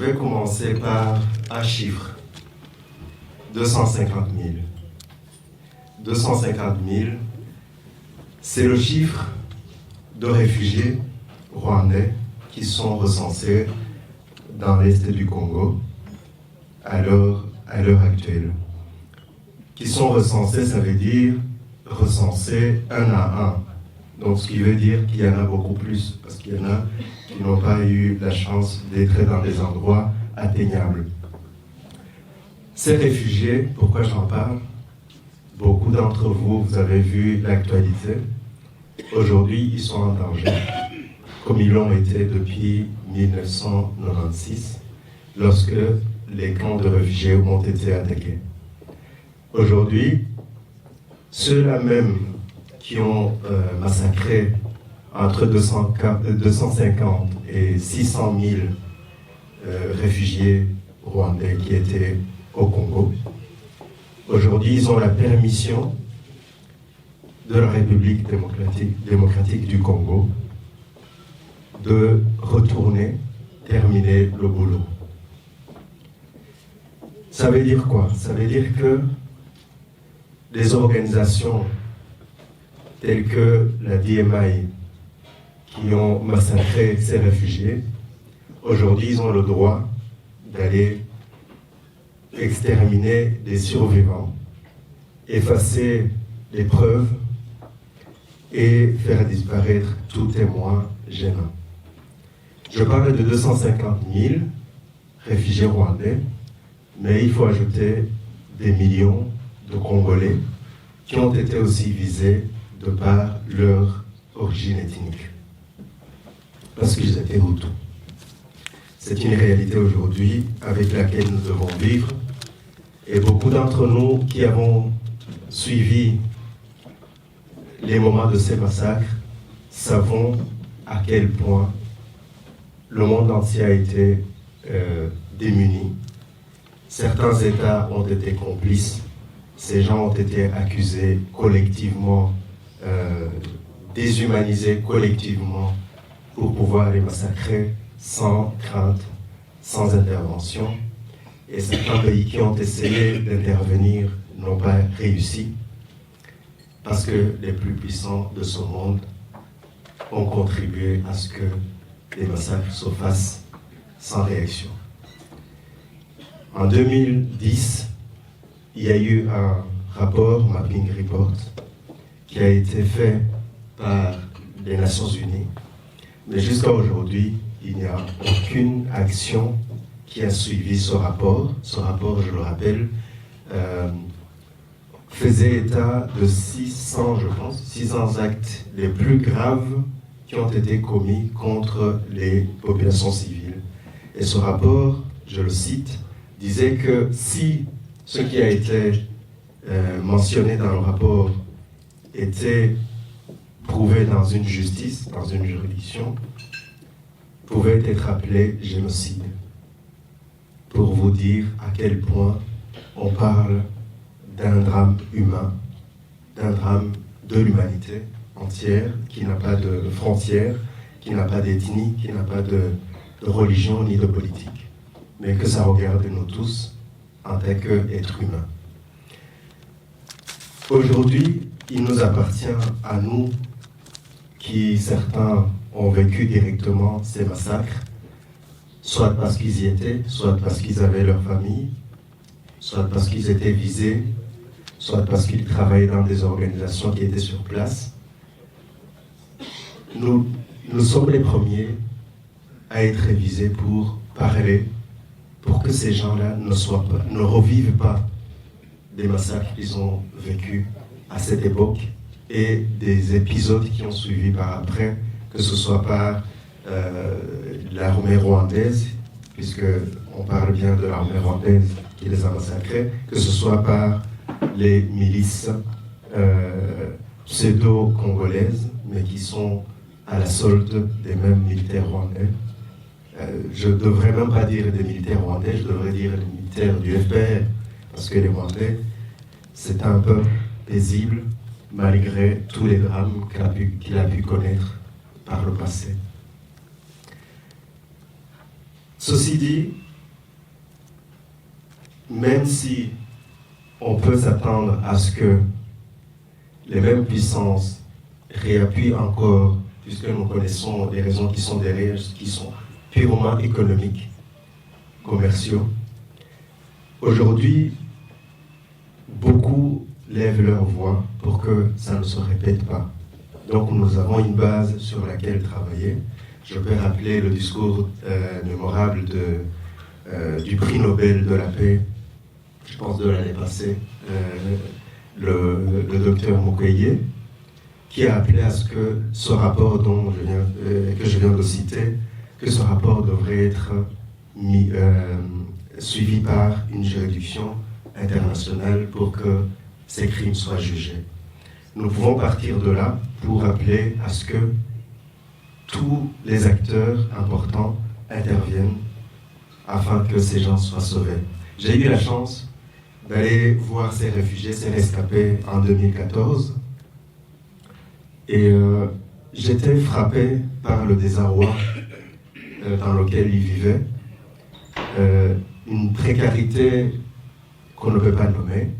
vais commencer par un chiffre. 250 000. 250 000, c'est le chiffre de réfugiés rwandais qui sont recensés dans l'est du Congo à l'heure actuelle. Qui sont recensés, ça veut dire recensés un à un. Donc ce qui veut dire qu'il y en a beaucoup plus, parce qu'il y en a qui n'ont pas eu la chance d'être dans des endroits atteignables. Ces réfugiés, pourquoi j'en parle? Beaucoup d'entre vous, vous avez vu l'actualité. Aujourd'hui, ils sont en danger, comme ils l'ont été depuis 1996, lorsque les camps de réfugiés ont été attaqués. Aujourd'hui, ceux-là même qui ont massacré entre 250 et 600 000 réfugiés rwandais qui étaient au Congo, aujourd'hui, ils ont la permission de la République démocratique du Congo de retourner, terminer le boulot. Ça veut dire quoi? Ça veut dire que des organisations telles que la DMI qui ont massacré ces réfugiés, aujourd'hui, ils ont le droit d'aller exterminer des survivants, effacer les preuves et faire disparaître tout témoin gênant. Je parle de 250 000 réfugiés rwandais, mais il faut ajouter des millions de Congolais qui ont été aussi visés de par leur origine ethnique, parce qu'ils étaient Hutus. C'est une réalité aujourd'hui avec laquelle nous devons vivre, et beaucoup d'entre nous qui avons suivi les moments de ces massacres savons à quel point le monde entier a été démuni. Certains États ont été complices, ces gens ont été accusés collectivement, déshumanisés collectivement pour pouvoir les massacrer sans crainte, sans intervention. Et certains pays qui ont essayé d'intervenir n'ont pas réussi parce que les plus puissants de ce monde ont contribué à ce que les massacres se fassent sans réaction. En 2010, il y a eu un rapport, Mapping Report, qui a été fait par les Nations Unies, mais jusqu'à aujourd'hui, il n'y a aucune action qui a suivi ce rapport. Ce rapport, je le rappelle, faisait état de 600 actes les plus graves qui ont été commis contre les populations civiles. Et ce rapport, je le cite, disait que si ce qui a été mentionné dans le rapport était prouvé dans une justice, dans une juridiction, pouvait être appelé génocide. Pour vous dire à quel point on parle d'un drame humain, d'un drame de l'humanité entière, qui n'a pas de frontières, qui n'a pas d'ethnie, qui n'a pas de religion ni de politique, mais que ça regarde nous tous en tant qu'êtres humains. Aujourd'hui, il nous appartient à nous, qui certains ont vécu directement ces massacres, soit parce qu'ils y étaient, soit parce qu'ils avaient leur famille, soit parce qu'ils étaient visés, soit parce qu'ils travaillaient dans des organisations qui étaient sur place. Nous sommes les premiers à être visés pour parler, pour que ces gens-là ne revivent pas des massacres qu'ils ont vécus à cette époque et des épisodes qui ont suivi par après, que ce soit par l'armée rwandaise, puisqu'on parle bien de l'armée rwandaise qui les a massacrés, que ce soit par les milices pseudo-congolaises, mais qui sont à la solde des mêmes militaires rwandais. Je ne devrais même pas dire des militaires rwandais, je devrais dire les militaires du FPR, parce que les Rwandais, c'est un peuple paisible, malgré tous les drames qu'il a pu connaître par le passé. Ceci dit, même si on peut s'attendre à ce que les mêmes puissances réappuient encore, puisque nous connaissons les raisons qui sont derrière, qui sont purement économiques, commerciaux. Aujourd'hui, beaucoup lèvent leur voix pour que ça ne se répète pas. Donc nous avons une base sur laquelle travailler. Je peux rappeler le discours mémorable du prix Nobel de la paix, je pense de l'année passée, le docteur Mukwege, qui a appelé à ce que ce rapport que je viens de citer, que ce rapport devrait être suivi par une juridiction internationale pour que ces crimes soient jugés. Nous pouvons partir de là pour appeler à ce que tous les acteurs importants interviennent afin que ces gens soient sauvés. J'ai eu la chance d'aller voir ces réfugiés, ces rescapés en 2014 et j'étais frappé par le désarroi dans lequel ils vivaient, une précarité qu'on ne peut pas nommer.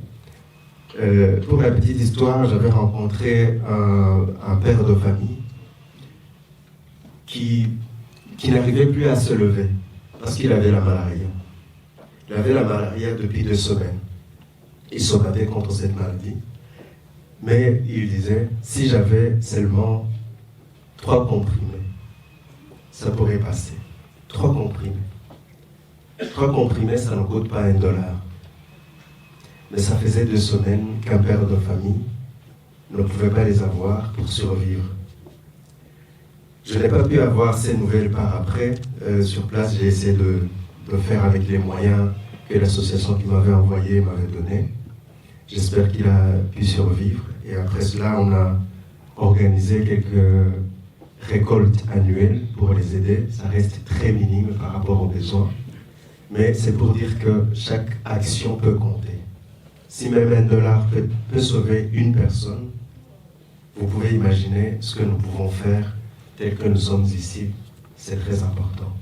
Pour la petite histoire, j'avais rencontré un père de famille qui n'arrivait plus à se lever parce qu'il avait la malaria. Il avait la malaria depuis 2 semaines. Il se battait contre cette maladie. Mais il disait, si j'avais seulement 3 comprimés, ça pourrait passer. 3 comprimés. 3 comprimés, ça ne coûte pas $1. Mais ça faisait 2 semaines qu'un père de famille ne pouvait pas les avoir pour survivre. Je n'ai pas pu avoir ces nouvelles par après. Sur place, j'ai essayé de faire avec les moyens que l'association qui m'avait envoyé m'avait donné. J'espère qu'il a pu survivre. Et après cela, on a organisé quelques récoltes annuelles pour les aider. Ça reste très minime par rapport aux besoins. Mais c'est pour dire que chaque action peut compter. Si même $1 peut sauver une personne, vous pouvez imaginer ce que nous pouvons faire tel que nous sommes ici. C'est très important.